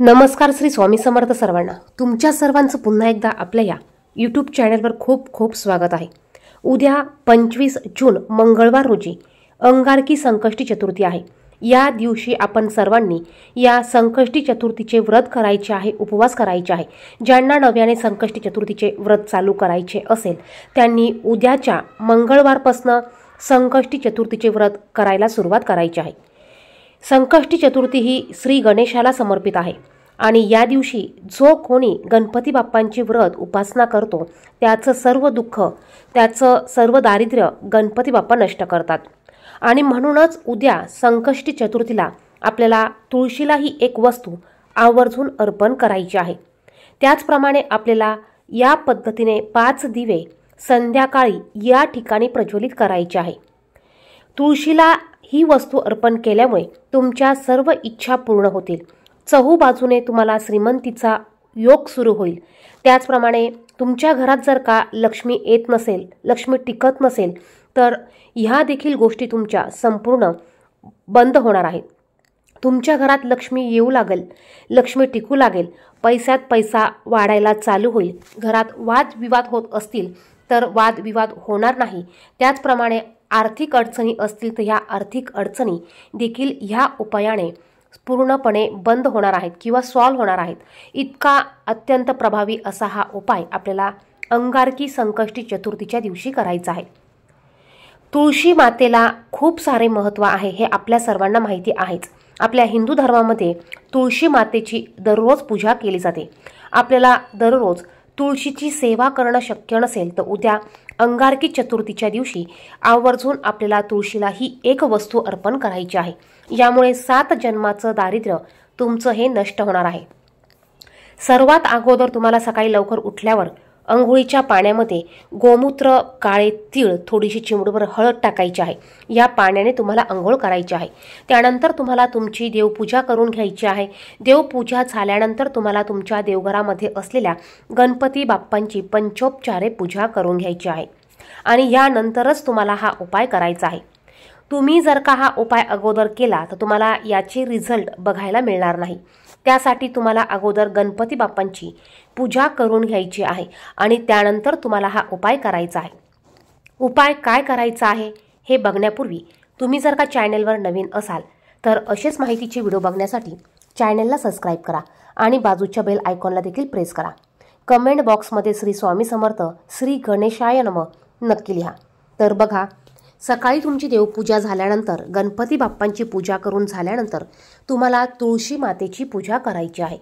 नमस्कार श्री स्वामी समर्थ सर्वांना. तुमच्या सर्वांचं पुन्हा एकदा आपल्या या यूट्यूब चॅनलवर खूप खूप स्वागत आहे. उद्या 25 जून मंगळवार रोजी अंगारकी संकष्टी चतुर्थी आहे. या दिवशी आपण सर्वांनी या संकष्टी चतुर्थीचे व्रत करायचे आहे, उपवास करायचे आहे. ज्यांना नव्याने संकष्टी चतुर्थीचे व्रत चालू करायचे असेल त्यांनी उद्याच्या मंगळवारपासून संकष्टी चतुर्थीचे व्रत करायला सुरुवात करायची आहे. संकष्टी चतुर्थी ही श्री गणेशाला समर्पित आहे आणि या दिवशी जो कोणी गणपती बाप्पांची व्रत उपासना करतो त्याचं सर्व दुःख, त्याचं सर्व दारिद्र्य गणपती बाप्पा नष्ट करतात. आणि म्हणूनच उद्या संकष्टी चतुर्थीला आपल्याला तुळशीला ही एक वस्तू आवर्जून अर्पण करायची आहे. त्याचप्रमाणे आपल्याला या पद्धतीने 5 दिवे संध्याकाळी या ठिकाणी प्रज्वलित करायचे आहे. तुळशीला ही वस्तू अर्पण केल्यामुळे तुमच्या सर्व इच्छा पूर्ण होतील. चहूबाजूने तुम्हाला श्रीमंतीचा योग सुरू होईल. त्याचप्रमाणे तुमच्या घरात जर का लक्ष्मी येत नसेल, लक्ष्मी टिकत नसेल तर ह्या देखील गोष्टी तुमच्या संपूर्ण बंद होणार आहेत. तुमच्या घरात लक्ष्मी येऊ लागेल, लक्ष्मी टिकू लागेल, पैशात पैसा वाढायला चालू होईल. घरात वादविवाद होत असतील तर वादविवाद होणार नाही. त्याचप्रमाणे आर्थिक अडचणी असतील तर ह्या आर्थिक अडचणी देखील ह्या उपायाने पूर्णपणे बंद होणार आहेत किंवा सॉल्व्ह होणार आहेत. इतका अत्यंत प्रभावी असा हा उपाय आपल्याला अंगारकी संकष्टी चतुर्थीच्या दिवशी करायचा आहे. तुळशी मातेला खूप सारे महत्त्व आहे हे आपल्या सर्वांना माहिती आहेच. आपल्या हिंदू धर्मामध्ये तुळशी मातेची दररोज पूजा केली जाते. आपल्याला दररोज तुळशीची सेवा करणं शक्य नसेल तर उद्या अंगारकी चतुर्थीच्या दिवशी आवर्जून आपल्याला तुळशीला ही एक वस्तू अर्पण करायची आहे. यामुळे 7 जन्माचं दारिद्र्य तुमचं हे नष्ट होणार आहे. सर्वात अगोदर तुम्हाला सकाळी लवकर उठल्यावर अंघोळीच्या पाण्यामध्ये गोमूत्र, काळे तीळ, थोडीशी चिमूटभर हळद टाकायची आहे. या पाण्याने तुम्हाला अंघोळ करायची आहे. त्यानंतर तुम्हाला तुमची देवपूजा करून घ्यायची आहे. देवपूजा झाल्यानंतर तुम्हाला तुमच्या देवघरामध्ये असलेल्या गणपती बाप्पांची पंचोपचारे पूजा करून घ्यायची आहे आणि यानंतरच तुम्हाला हा उपाय करायचा आहे. तुम्ही जर का हा उपाय अगोदर केला तर तुम्हाला याचे रिझल्ट बघायला मिळणार नाही. त्यासाठी तुम्हाला अगोदर गणपती बाप्पांची पूजा करून घ्यायची आहे आणि त्यानंतर तुम्हाला हा उपाय करायचा आहे. उपाय काय करायचा आहे हे बघण्यापूर्वी तुम्ही जर का चॅनलवर नवीन असाल तर असेच माहितीचे व्हिडिओ बघण्यासाठी चॅनलला सबस्क्राईब करा आणि बाजूच्या बेल आयकॉनला देखील प्रेस करा. कमेंट बॉक्समध्ये श्री स्वामी समर्थ, श्री गणेशाय नमः नक्की लिहा. तर बघा, सकाळी तुमची देवपूजा झाल्यानंतर, गणपती बाप्पांची पूजा करून झाल्यानंतर तुम्हाला तुळशी मातेची पूजा करायची आहे.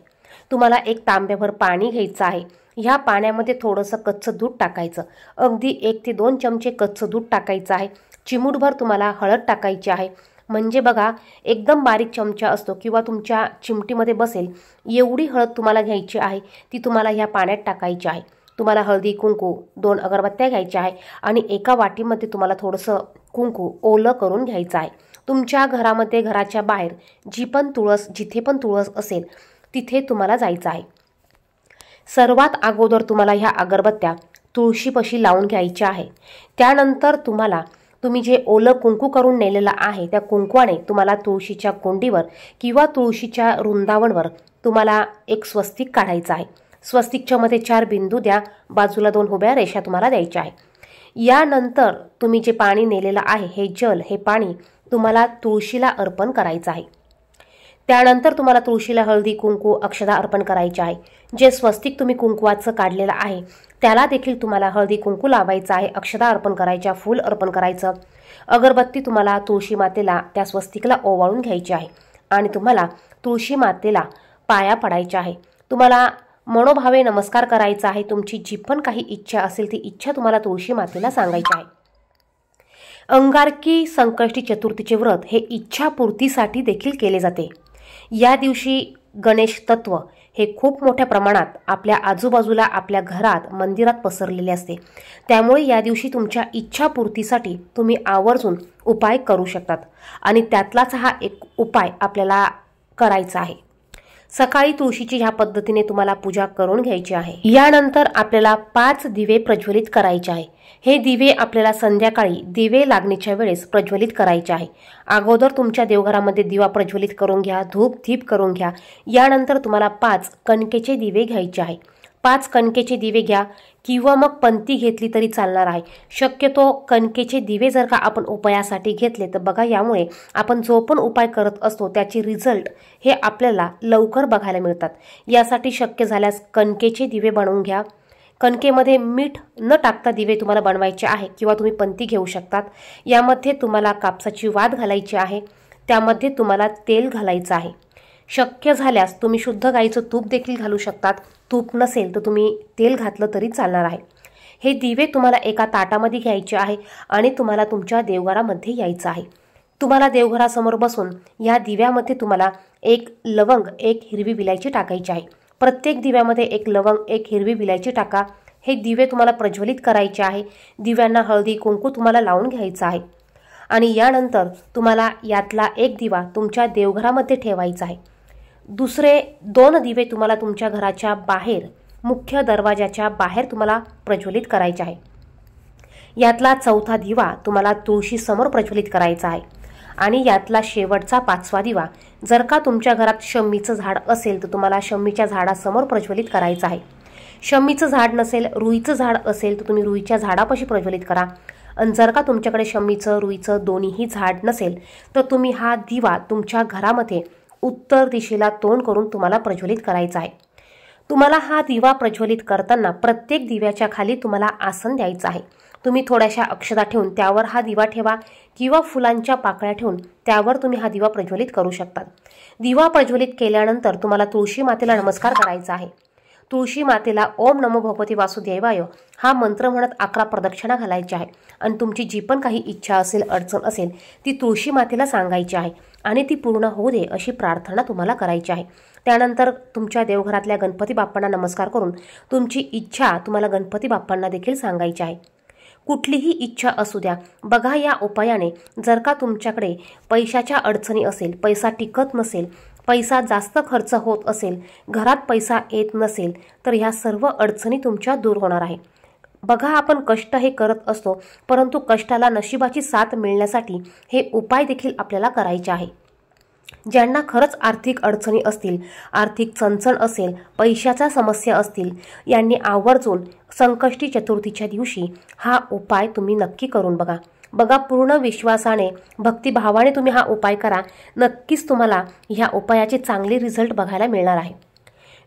तुम्हाला एक तांब्याभर पाणी घ्यायचं आहे. ह्या पाण्यामध्ये थोडंसं कच्चं दूध टाकायचं. अगदी 1 ते 2 चमचे कच्चं दूध टाकायचं आहे. चिमूटभर तुम्हाला हळद टाकायची आहे. म्हणजे बघा, एकदम बारीक चमचा असतो किंवा तुमच्या चिमटीमध्ये बसेल एवढी हळद तुम्हाला घ्यायची आहे. ती तुम्हाला ह्या पाण्यात टाकायची आहे. तुम्हाला हळदी, कुंकू, 2 अगरबत्त्या घ्यायच्या आहे आणि एका वाटीमध्ये तुम्हाला थोडंसं कुंकू ओलं करून घ्यायचं आहे. तुमच्या घरामध्ये, घराच्या बाहेर जिथे पण तुळस असेल तिथे तुम्हाला जायचं आहे. सर्वात अगोदर तुम्हाला ह्या अगरबत्त्या तुळशीपाशी लावून घ्यायच्या आहे. त्यानंतर तुम्ही जे ओलं कुंकू करून नेलेलं आहे त्या कुंकवाने तुम्हाला तुळशीच्या कोंडीवर किंवा तुळशीच्या वृंदावनवर तुम्हाला एक स्वस्तिक काढायचं आहे. स्वस्तिकच्या मध्ये 4 बिंदू द्या. बाजूला 2 उभ्या रेषा तुम्हाला द्यायच्या आहे. यानंतर तुम्ही जे पाणी नेलेलं आहे, हे जल, हे पाणी तुम्हाला तुळशीला अर्पण करायचं आहे. त्यानंतर तुम्हाला तुळशीला हळदी, कुंकू, अक्षता अर्पण करायचे आहे. जे स्वस्तिक तुम्ही कुंकवाचं काढलेलं आहे त्याला देखील तुम्हाला हळदी, कुंकू लावायचं आहे. अक्षता अर्पण करायच्या, फूल अर्पण करायचं. अगरबत्ती तुम्हाला तुळशी मातेला त्या स्वस्तिकला ओवाळून घ्यायची आहे आणि तुम्हाला तुळशी मातेला पाया पडायच्या आहे. तुम्हाला मनोभावे नमस्कार करायचा आहे. तुमची जी पण काही इच्छा असेल ती इच्छा तुम्हाला तुळशी मातेला सांगायची आहे. अंगारकी संकष्टी चतुर्थीचे व्रत हे इच्छापूर्तीसाठी देखील केले जाते. या दिवशी गणेश तत्व हे खूप मोठ्या प्रमाणात आपल्या आजूबाजूला, आपल्या घरात, मंदिरात पसरलेले असते. त्यामुळे या दिवशी तुमच्या इच्छापूर्तीसाठी तुम्ही आवर्जून उपाय करू शकतात आणि त्यातलाच हा एक उपाय आपल्याला करायचा आहे. सकाळी तुळशीची ह्या पद्धतीने तुम्हाला पूजा करून घ्यायची आहे। यानंतर आपल्याला 5 दिवे प्रज्वलित करायचे आहे। हे दिवे आपल्याला संध्याकाळी दिवे लागण्याच्या वेळेस प्रज्वलित करायचे आहे। अगोदर तुमच्या देवघरामध्ये दिवा प्रज्वलित करून घ्या, धूप दीप करून घ्या। यानंतर तुम्हाला 5 कणकेचे दिवे घ्यायचे आहे। 5 कणकेचे दिवे घ्या किंवा मग पंती घेतली तरी चालणार आहे। शक्यतो कणकेचे दिवे जर का आपण उपायासाठी घेतले तर बघा, यामुळे आपण जो पण उपाय करत असतो त्याची रिझल्ट हे आपल्याला लवकर बघायला मिळतात। यासाठी शक्य झाल्यास कणकेचे दिवे बनवून घ्या। कणकेमध्ये मीठ न टाकता दिवे तुम्हाला बनवायचे आहे किंवा तुम्ही पंती घेऊ शकतात। यामध्ये तुम्हाला कापसाची वात घालायची आहे, त्यामध्ये तुम्हाला तेल घालायचं आहे। शक्य झाल्यास तुम्ही शुद्ध गाईचं तूप देखील घालू शकतात। तूप नसेल तर तुम्ही तेल घातलं तरी चालणार आहे। हे दिवे तुम्हाला एका ताटामध्ये घ्यायचे आहे आणि तुम्हाला तुमच्या देवघरामध्ये यायचं आहे। तुम्हाला देवघरासमोर बसून या दिव्यामध्ये तुम्हाला 1 लवंग 1 हिरवी विलायची टाकायची आहे। प्रत्येक दिव्यामध्ये 1 लवंग 1 हिरवी विलायची टाका। हे दिवे तुम्हाला प्रज्वलित करायचे आहे। दिव्यांना हळदी कुंकू तुम्हाला लावून घ्यायचं आहे आणि यानंतर तुम्हाला यातला 1 दिवा तुमच्या देवघरामध्ये ठेवायचा आहे। दुसरे 2 दिवे तुम्हाला तुमच्या घराच्या बाहेर, मुख्य दरवाजाच्या बाहेर तुम्हाला प्रज्वलित करायचे आहे। यातला 4था दिवा तुम्हाला तुळशी समोर प्रज्वलित करायचा आहे आणि यातला शेवटचा 5वा दिवा जर का तुमच्या घरात शमीचं झाड असेल तर तुम्हाला शमीच्या झाडासमोर प्रज्वलित करायचं आहे। शमीचं झाड नसेल, रुईचं झाड असेल तर तुम्ही रुईच्या झाडापाशी प्रज्वलित करा। आणि जर का तुमच्याकडे शमीचं रुईचं दोन्हीही झाड नसेल तर तुम्ही हा दिवा तुमच्या घरामध्ये उत्तर दिशेला तोंड करून तुम्हाला प्रज्वलित करायचा आहे। तुम्हाला हा दिवा प्रज्वलित करताना प्रत्येक दिव्याच्या खाली तुम्हाला आसन द्यायचं आहे। तुम्ही थोड्याशा अक्षता ठेवून त्यावर हा दिवा ठेवा किंवा फुलांच्या पाकळ्या ठेवून त्यावर तुम्ही हा दिवा प्रज्वलित करू शकता। दिवा प्रज्वलित केल्यानंतर तुम्हाला तुळशी मातेला नमस्कार करायचा आहे। तुळशी मातेला ओम नमो भगवते वासुदेवाय हा मंत्र म्हणत 11 प्रदक्षिणा घालायच्या आहे आणि तुमची जी पण काही इच्छा असेल, अडचण असेल ती तुळशी मातेला सांगायची आहे आणि ती पूर्ण होऊ दे अशी प्रार्थना तुम्हाला करायची आहे। त्यानंतर तुमच्या देवघरातल्या गणपती बाप्पांना नमस्कार करून तुमची इच्छा तुम्हाला गणपती बाप्पांना देखील सांगायची आहे। कुठलीही इच्छा असू द्या। बघा, या उपायाने जर का तुमच्याकडे पैशाच्या अडचणी असेल, पैसा टिकत नसेल, पैसा जास्त खर्च होत असेल, घरात पैसा येत नसेल तर ह्या सर्व अडचणी तुमच्या दूर होणार आहे। बघा, आपण कष्ट हे करत असतो, परंतु कष्टाला नशिबाची साथ मिळण्यासाठी हे उपाय देखील आपल्याला करायचे आहे। ज्यांना खरंच आर्थिक अडचणी असतील, आर्थिक चणचण असेल, पैशाच्या समस्या असतील, यांनी आवर्जून संकष्टी चतुर्थीच्या दिवशी हा उपाय तुम्ही नक्की करून बघा। बघा, पूर्ण विश्वासाने, भक्तिभावाने तुम्ही हा उपाय करा। नक्कीच तुम्हाला ह्या उपायाचे चांगले रिझल्ट बघायला मिळणार आहे।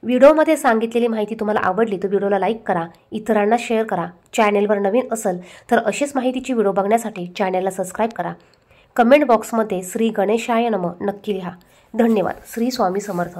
व्हिडिओमध्ये सांगितलेली माहिती तुम्हाला आवडली तर व्हिडिओला लाईक करा, इतरांना शेअर करा। चॅनेलवर नवीन असेल तर अशीच माहितीची व्हिडिओ बघण्यासाठी चॅनेलला सबस्क्राईब करा। कमेंट बॉक्समध्ये श्री गणेशाय नमः नक्की लिहा। धन्यवाद। श्री स्वामी समर्थ।